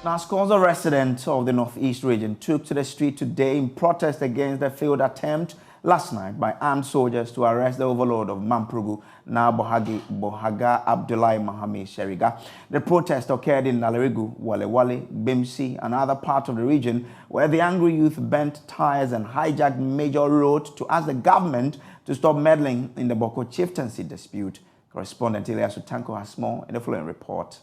Now, scores of residents of the Northeast region took to the street today in protest against the failed attempt last night by armed soldiers to arrest the overlord of Mamprugu, now Bohaga Abdullahi Mohammed Sheriga. The protest occurred in Nalerigu, Wale, Bimsi, and other parts of the region where the angry youth bent tires and hijacked major roads to ask the government to stop meddling in the Bawku chieftaincy dispute. Correspondent Ilyasu Tanko has more in the following report.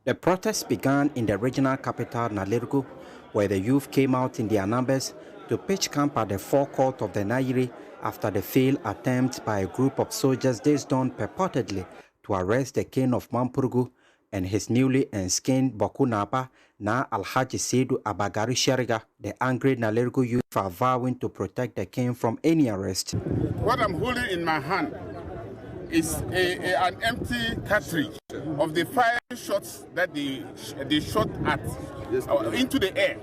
The protests began in the regional capital, Nalerigu, where the youth came out in their numbers to pitch camp at the forecourt of the Nairi after the failed attempt by a group of soldiers this dawn purportedly to arrest the king of Mamprugu and his newly enskined Bawku Naba, Na Alhaji Seydou Abagari Sheriga. The angry Nalerigu youth are vowing to protect the king from any arrest. What I'm holding in my hand is an empty cartridge of the 5 shots that they shot at into the air.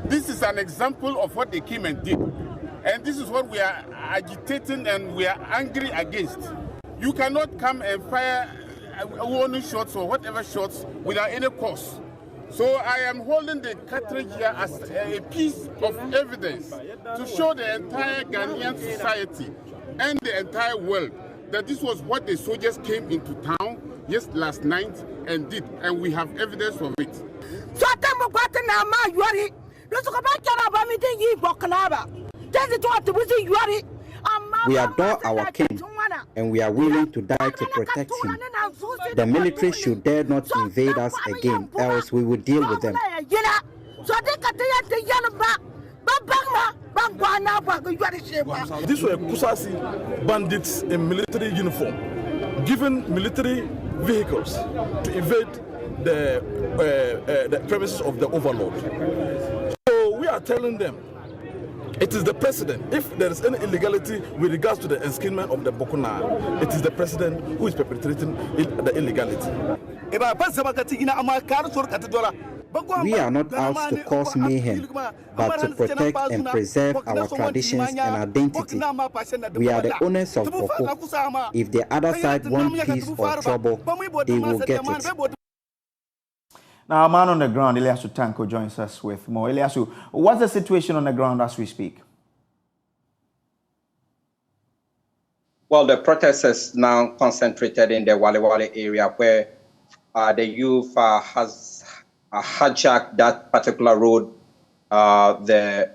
This is an example of what they came and did. And this is what we are agitating and we are angry against. You cannot come and fire warning shots or whatever shots without any cause. So I am holding the cartridge here as a piece of evidence to show the entire Ghanaian society and the entire world that this was what the soldiers came into town last night and did, and we have evidence of it. We adore our king and we are willing to die to protect him. The military should dare not invade us again, else we will deal with them. These were Kusasi bandits in military uniform, given military vehicles to invade the premises of the overlord. So we are telling them, it is the president. If there is any illegality with regards to the enskinment of the Bawku Naba, it is the president who is perpetrating the illegality. We are not out to cause mayhem, but to protect and preserve our traditions and identity. We are the owners of Bawku. If the other side wants peace or trouble, they will get it. Now, a man on the ground, Ilyasu Tanko, joins us with more. Ilyasu, what's the situation on the ground as we speak? Well, the protest is now concentrated in the Wale area where the youth has hijacked that particular road, the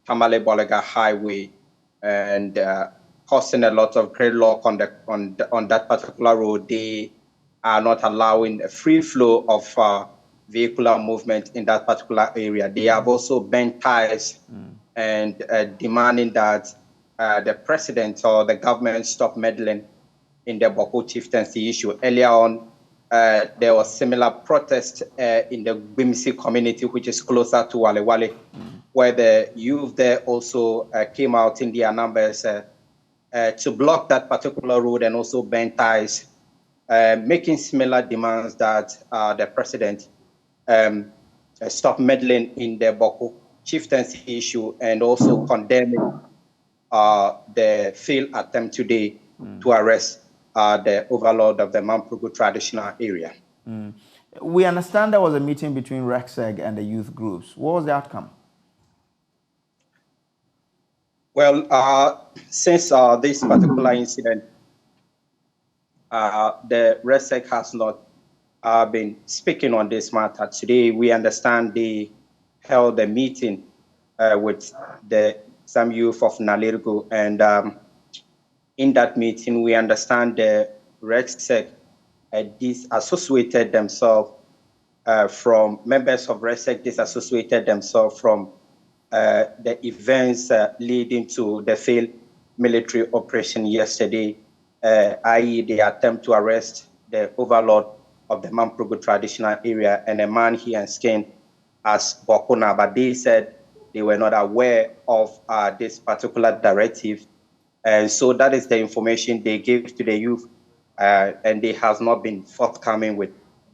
Tamale Bolega Highway, and causing a lot of gridlock on that particular road. They are not allowing a free flow of vehicular movement in that particular area. They have also bent tires and demanding that the president or the government stop meddling in the Bawku chieftaincy issue. Earlier on, there was similar protest in the Bimsi community, which is closer to Wale, where the youth there also came out in their numbers to block that particular road and also bend ties, making similar demands that the president stop meddling in the Bawku chieftaincy issue and also condemning the failed attempt today to arrest the overlord of the Mamprugu traditional area. We understand there was a meeting between RECSEG and the youth groups. What was the outcome? Well, since this particular incident, the RECSEG has not been speaking on this matter. Today, we understand they held a meeting with some youth of Nalerigu, and in that meeting, we understand the RECSEG disassociated themselves from members of RECSEG, disassociated themselves from the events leading to the failed military operation yesterday, i.e. the attempt to arrest the overlord of the Mamprugu traditional area and a man he enskined as Bawku Naba. But they said they were not aware of this particular directive. And so that is the information they gave to the youth, and they have not been forthcoming with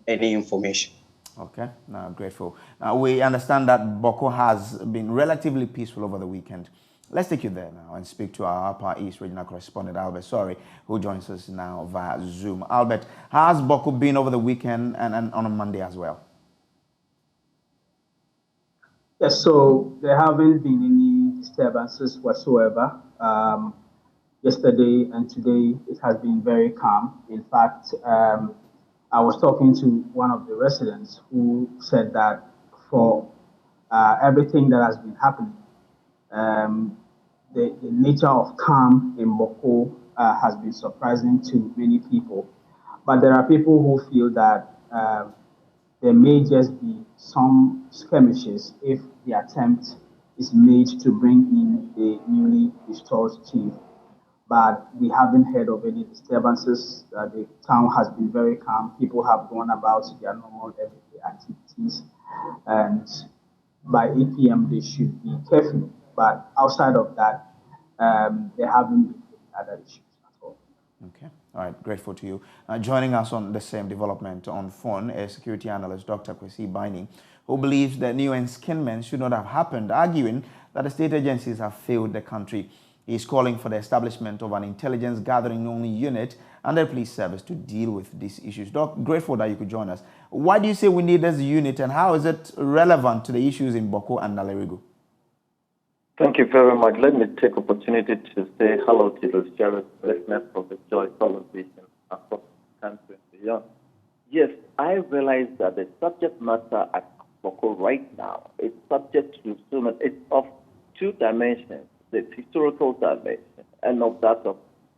any information. Okay, now grateful. Now we understand that Bawku has been relatively peaceful over the weekend. Let's take you there now and speak to our Upper East regional correspondent, Albert Sorry, who joins us now via Zoom. Albert, how has Bawku been over the weekend and on a Monday as well? Yes, so there haven't been any disturbances whatsoever. Yesterday and today, it has been very calm. In fact, I was talking to one of the residents who said that for everything that has been happening, um, the nature of calm in Boko has been surprising to many people. But there are people who feel that there may just be some skirmishes if the attempt is made to bring in the newly installed chief. But we haven't heard of any disturbances. The town has been very calm. People have gone about their normal everyday activities. And by 8 p.m., they should be careful. But outside of that, there haven't been any other issues at all. Okay. All right. Grateful to you. Joining us on the same development on phone is security analyst Dr. Kwesi Binding, who believes that new enskinment should not have happened, arguing that the state agencies have failed the country. He is calling for the establishment of an intelligence gathering only unit under the police service to deal with these issues. Doc, grateful that you could join us. Why do you say we need this unit, and how is it relevant to the issues in Bawku and Nalerigu? Thank you very much. Let me take opportunity to say hello to the sheriff listeners of the Joy Television across the country and beyond. Yes, I realize that the subject matter at Boko right now is subject to so much. It's of two dimensions: the historical dimension and of that of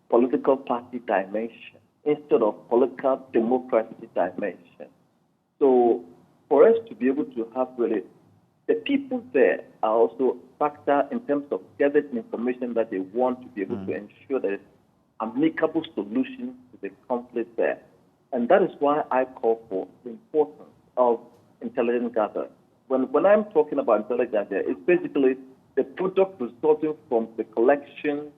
political party dimension instead of political democracy dimension. So, for us to be able to have really the people there are also factor in terms of gathered information that they want to be able to ensure that it's amicable solutions to the conflict there. And that is why I call for the importance of intelligence gathering. When I'm talking about intelligence there, it's basically the product resulting from the collection,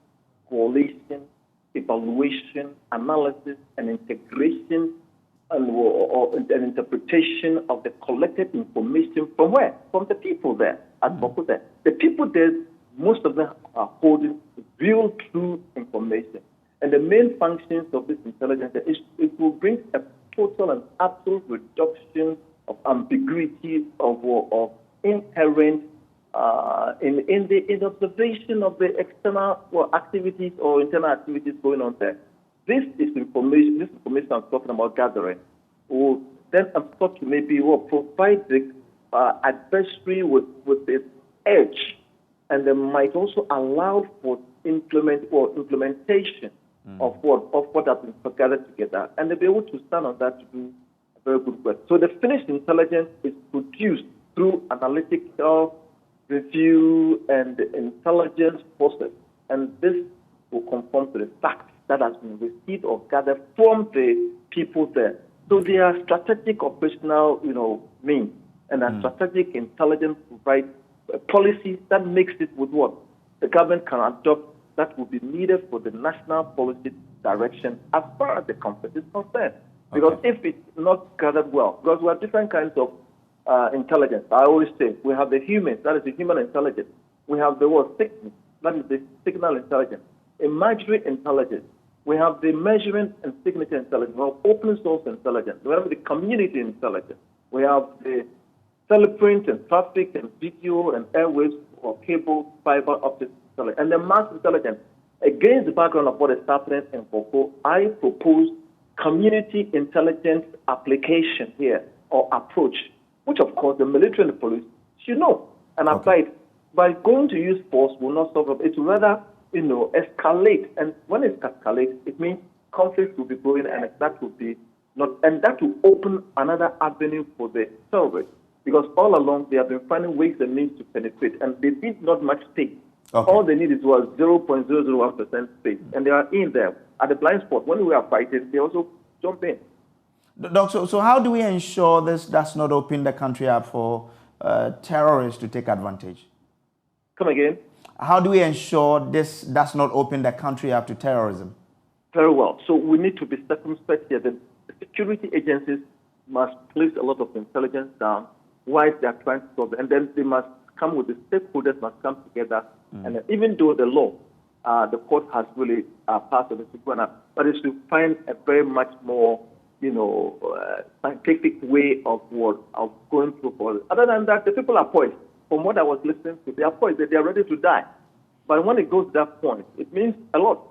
coalition, evaluation, analysis, and integration and an interpretation of the collected information from where? From the people there, at Boko there. The people there, most of them are holding real, true information. And the main functions of this intelligence is it will bring a total and absolute reduction of ambiguity of inherent in the observation of the external activities or internal activities going on there. This information I'm talking about gathering will then maybe provide the adversary with its edge, and they might also allow for implementation of what has been gathered together, and they'll be able to stand on that to do a very good work. So the finished intelligence is produced through analytical review and intelligence process, and this will conform to the facts that has been received or gathered from the people there. So they are strategic operational, means, and a strategic intelligence provide policies that makes it with what the government can adopt that will be needed for the national policy direction as far as the conflict is concerned. Because if it's not gathered well, because we have different kinds of intelligence. I always say we have the human, that is the human intelligence. We have the word signal, that is the signal intelligence. Imagery intelligence. We have the measurement and signature intelligence. We have open source intelligence. We have the community intelligence. We have the teleprint and traffic and video and airwaves or cable, fiber optic intelligence. And the mass intelligence. Against the background of what is happening in Boko, I propose community intelligence application here or approach, which of course the military and the police should know and apply it. By going to use force will not solve it. It will rather escalate. And when it escalates, it means conflict will be growing, and that will be and that will open another avenue for the terrorists. Because all along they have been finding ways and means to penetrate, and they need not much space. All they need is 0.001% space, and they are in there at the blind spot. When we are fighting, they also jump in. Doc, so how do we ensure this does not open the country up for terrorists to take advantage? Come again? How do we ensure this does not open the country up to terrorism? Very well. So we need to be circumspect here. The security agencies must place a lot of intelligence down while they are trying to solve it. And then they must come with the stakeholders must come together. And even though the law, the court has really passed on the Supreme, but it should find a very much more, scientific way of going through. Other than that, the people are poised. from what I was listening to, they are poised, they are ready to die. But when it goes to that point, it means a lot.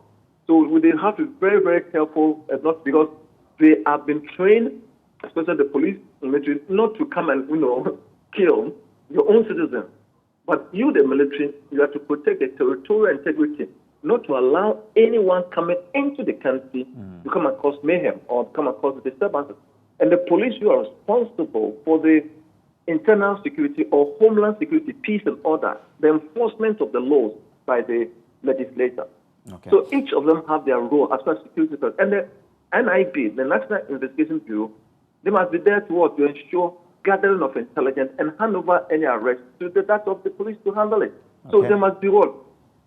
So we have to be very, very careful, not because they have been trained, especially the police, military, not to come and kill your own citizens. But you, the military, you have to protect the territorial integrity, not to allow anyone coming into the country to come and cause mayhem or come and cause disturbances. And the police, you are responsible for the internal security or homeland security, peace and order, the enforcement of the laws by the legislature. Okay. So each of them have their role as far as security goes. And the NIB, the National Investigation Bureau, they must be there to ensure gathering of intelligence and hand over any arrest to that of the police to handle it. So Okay. there must be what?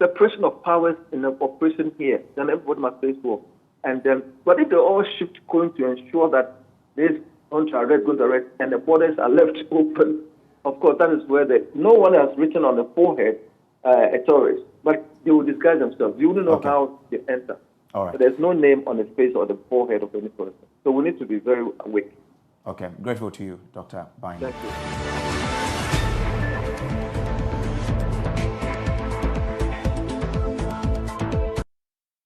Separation of powers in the operation here. Then everybody must face work. And then, but if they all shift going to ensure that there's going to arrest, and the borders are left open, of course, that is where no one has written on the forehead a terrorist, but they will disguise themselves. You wouldn't know how they enter. All right. So there's no name on the face or the forehead of any person. So we need to be very awake. Okay, grateful to you, Dr. Bynum. Thank you.